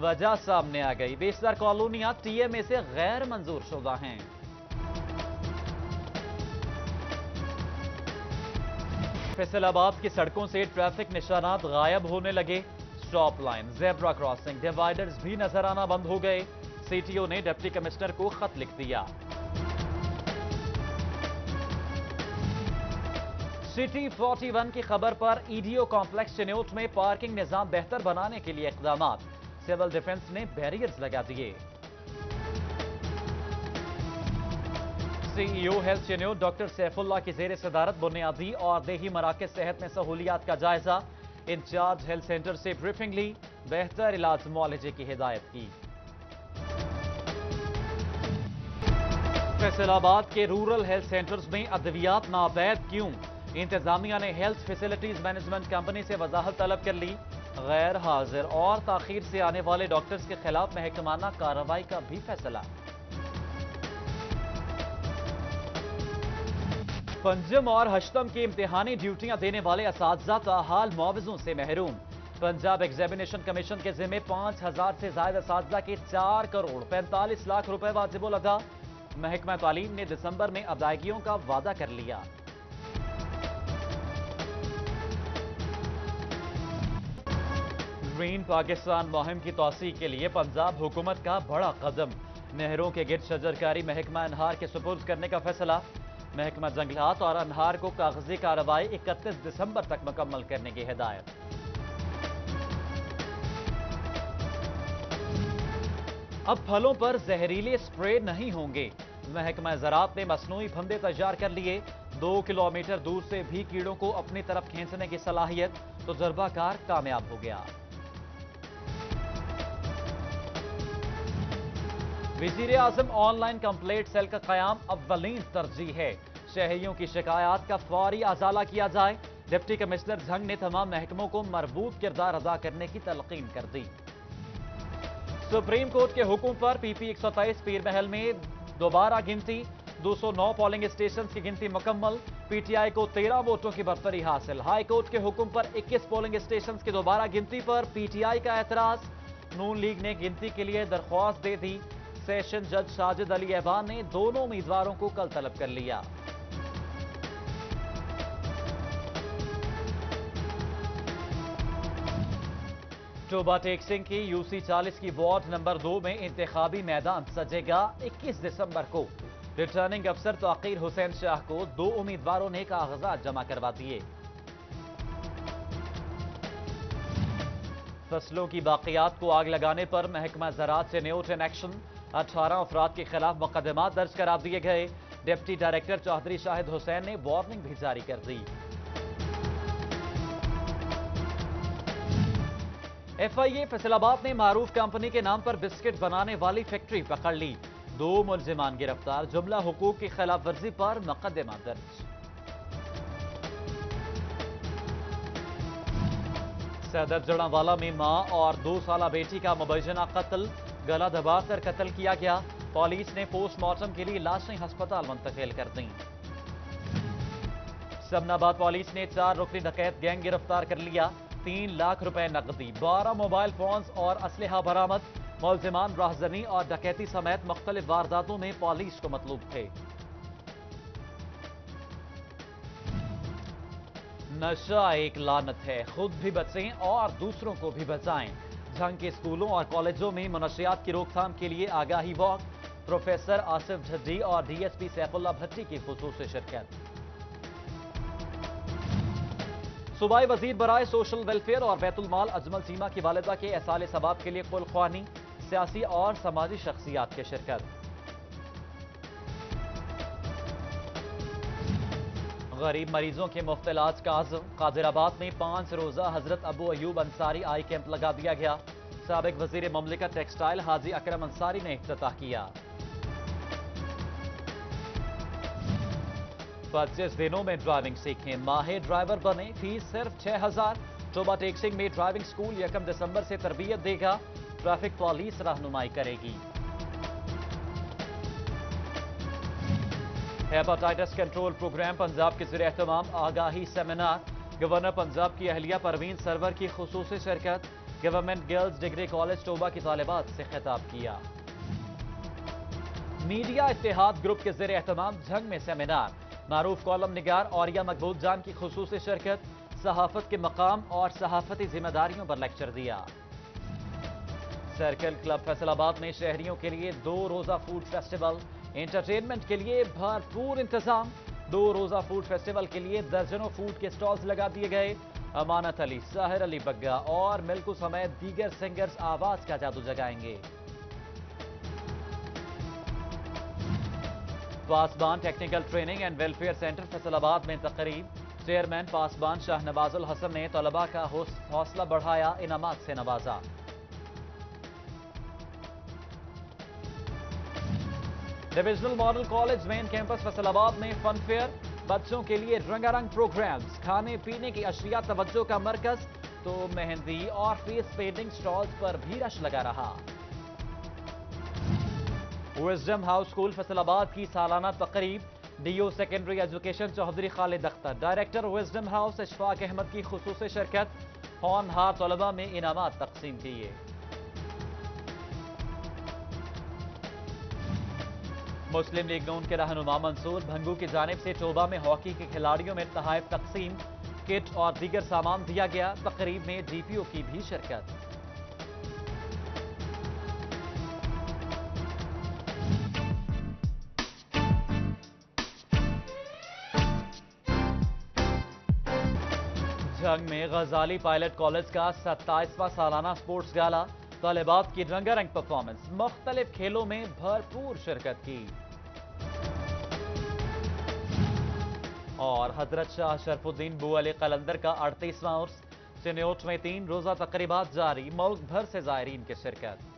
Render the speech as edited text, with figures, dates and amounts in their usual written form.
وجہ سامنے آ گئی، بیشتر کالونیاں ٹی ایم اے سے غیر منظور شدہ ہیں۔ فیصل آباد کی سڑکوں سے ٹریفک نشانات غائب ہونے لگے، سٹاپ لائن، زیبرا کراسنگ، ڈیوائیڈرز بھی نظر آنا بند ہو گئے۔ سی ٹی او نے ڈپٹی کمشنر کو خط لکھ دیا۔ سٹی 41 کی خبر پر E D O complex Chiniot میں پارکنگ نظام بہتر بنانے کے لیے اقدامات، سول ڈیفنس نے بیریئرز لگا دیے۔ سی ای O health Chiniot doctor Saif Ullah کی زیر صدارت بنیادی اور دیہی مراکز صحت میں سہولیات کا جائزہ، انچارج ہیلتھ سینٹر سے بریفنگ لی، بہتر علاج معالجے کی ہدایت کی۔ فیصل آباد کے رورل ہیلتھ سینٹرز میں ادویات ناپید کیوں؟ انتظامیہ نے ہیلتھ فیسلٹیز مینجمنٹ کمپنی سے وضاحت طلب کر لی۔ غیر حاضر اور تاخیر سے آنے والے ڈاکٹرز کے خلاف محکمانہ کارروائی کا بھی فیصلہ۔ پنجم اور ہشتم کی امتحانی ڈیوٹیاں دینے والے اساتذہ تاحال معاوضوں سے محروم۔ پنجاب ایگزامینیشن کمیشن کے ذمہ 5000 سے زائد اساتذہ کے 4 کروڑ 45 لاکھ روپے واجب الادا۔ محکمہ تعلیم نے دسمبر میں ادائیگیوں کا وعدہ کر لیا۔ گرین پاکستان مہم کی توسیع کے لیے پنجاب حکومت کا بڑا قدم، نہروں کے گرد شجرکاری محکمہ انہار کے سپرد کرنے کا فیصلہ۔ محکمہ جنگلات اور انہار کو کاغذی کارروائی 31 دسمبر تک مکمل کرنے کی ہدایت۔ اب پھلوں پر زہریلے سپرے نہیں ہوں گے، محکمہ زراعت نے مصنوعی پھندے تیار کر لیے۔ 2 کلومیٹر دور سے بھی کیڑوں کو اپنی طرف کھینچنے کی صلاحیت، تجربہ کار کامیاب ہو گیا۔ وزیر اعظم آن لائن کمپلیٹ سیل کا قیام اولین ترجیح ہے، شہریوں کی شکایات کا فوری ازالہ کیا جائے۔ ڈپٹی کمشنر جھنگ نے تمام محکموں کو مربوط کردار ادا کرنے کی تلقین کر دی۔ سپریم کورٹ کے حکم پر پی پی 123 پیر محل میں دوبارہ گنتی، 209 پولنگ اسٹیشنز کی گنتی مکمل، پی ٹی آئی کو 13 ووٹوں کی برتری حاصل۔ ہائی کورٹ کے حکم پر 21 پولنگ اسٹیشنز کی دوبارہ گنتی پر پی ٹی آئی کا اعتراض، نون لیگ نے گنتی کے لیے درخواست دے دی۔ سیشن جج ساجد علی ایوان نے دونوں امیدواروں کو کل طلب کر لیا۔ ٹوبہ ٹیک سنگھ کی یو سی 40 کی وارڈ نمبر 2 میں انتخابی میدان سجے گا 21 دسمبر کو۔ ریٹرننگ افسر توقیر حسین شاہ کو 2 امیدواروں نے کاغذات جمع کروا دیے۔ فصلوں کی باقیات کو آگ لگانے پر محکمہ زراعت سے نیوٹ ان ایکشن، 18 افراد کے خلاف مقدمات درج کرا دیے گئے۔ ڈپٹی ڈائریکٹر چودھری شاہد حسین نے وارننگ بھی جاری کر دی۔ ایف آئی اے فیصل آباد نے معروف کمپنی کے نام پر بسکٹ بنانے والی فیکٹری پکڑ لی، 2 ملزمان گرفتار، جملہ حقوق کی خلاف ورزی پر مقدمہ درج۔ صدر جڑاوالا میں ماں اور 2 سالہ بیٹی کا مبینہ قتل، گلا دبا کر قتل کیا گیا۔ پولیس نے پوسٹ مارٹم کے لیے لاشیں ہسپتال منتقل کر دیں۔ سمن آباد پولیس نے 4 رکنی ڈکیت گینگ گرفتار کر لیا، 3 لاکھ روپے نقدی، 12 موبائل فونز اور اسلحہ برآمد۔ ملزمان راہزنی اور ڈکیتی سمیت مختلف وارداتوں میں پولیس کو مطلوب تھے۔ نشہ ایک لعنت ہے، خود بھی بچیں اور دوسروں کو بھی بچائیں۔ جھنگ کے اسکولوں اور کالجوں میں منشیات کی روک تھام کے لیے آگاہی واک، پروفیسر آصف جھڈی اور D S P Saif Ullah بھٹی کی خصوصی شرکت۔ صوبائی وزیر برائے سوشل ویلفیئر اور بیت المال اجمل چیمہ کی والدہ کے ایصال ثواب کے لیے خلخوانی، سیاسی اور سماجی شخصیات کی شرکت۔ غریب مریضوں کے مفت علاج کا عزم، قادر آباد میں 5 روزہ حضرت ابو ایوب انصاری آئی کیمپ لگا دیا گیا۔ سابق وزیر مملکت ٹیکسٹائل حاجی اکرم انصاری نے افتتاح کیا۔ 25 دنوں میں ڈرائیونگ سیکھیں، ماہر ڈرائیور بنے، فیس صرف 6000۔ ٹوبہ ٹیک سنگھ میں ڈرائیونگ سکول 1 دسمبر سے تربیت دے گا، ٹریفک پولیس رہنمائی کرے گی۔ ہیپاٹائٹس کنٹرول پروگرام پنجاب کے زیر اہتمام آگاہی سیمینار، گورنر پنجاب کی اہلیہ پروین سرور کی خصوصی شرکت، government girls degree college Toba کی طالبات سے خطاب کیا۔ میڈیا اتحاد گروپ کے زیر اہتمام جھنگ میں سیمینار، معروف کالم نگار اوریہ مقبول جان کی خصوصی شرکت، صحافت کے مقام اور صحافتی ذمہ داریوں پر لیکچر دیا۔ سرکل کلب فیصل آباد میں شہریوں کے لیے 2 روزہ فوڈ فیسٹیول، انٹرٹینمنٹ کے لیے بھرپور انتظام۔ 2 روزہ فوڈ فیسٹیول کے لیے درجنوں فوڈ کے سٹالز لگا دیے گئے۔ امانت علی، ساحر علی بگا اور ملکو سمیت دیگر سنگرز آواز کا جادو جگائیں گے۔ Pasban technical training and welfare centre Faisalabad میں تقریب، چیئرمین پاسبان شاہ نواز الحسن نے طلباء کا حوصلہ بڑھایا، انعامات سے نوازا۔ ڈویژنل ماڈل کالج مین کیمپس فیصل آباد میں فن فیئر، بچوں کے لیے رنگا رنگ پروگرامز، کھانے پینے کی اشیاء توجہ کا مرکز، تو مہندی اور فیس پینٹنگ سٹالز پر بھی رش لگا رہا۔ وزڈم ہاؤس اسکول فیصل آباد کی سالانہ تقریب، D O secondary education Chaudhry Khalid Akhtar, director wisdom house Ishfaq Ahmed کی خصوصی شرکت، ہونہار طلباء میں انعامات تقسیم کیے۔ مسلم لیگ نون کے رہنما منصور بھنگو کی جانب سے ٹوبہ میں ہاکی کے کھلاڑیوں میں تحائف تقسیم، کٹ اور دیگر سامان دیا گیا۔ تقریب میں ڈی پی او کی بھی شرکت۔ جھنگ میں غزالی پائلٹ کالج کا 27واں سالانہ سپورٹس گالا، طالبات کی رنگا رنگ پرفارمنس، مختلف کھیلوں میں بھرپور شرکت کی۔ اور حضرت شاہ شرف الدین بو علی قلندر کا 38واں عرس، چنیوٹ میں 3 روزہ تقریبات جاری، ملک بھر سے زائرین کی شرکت۔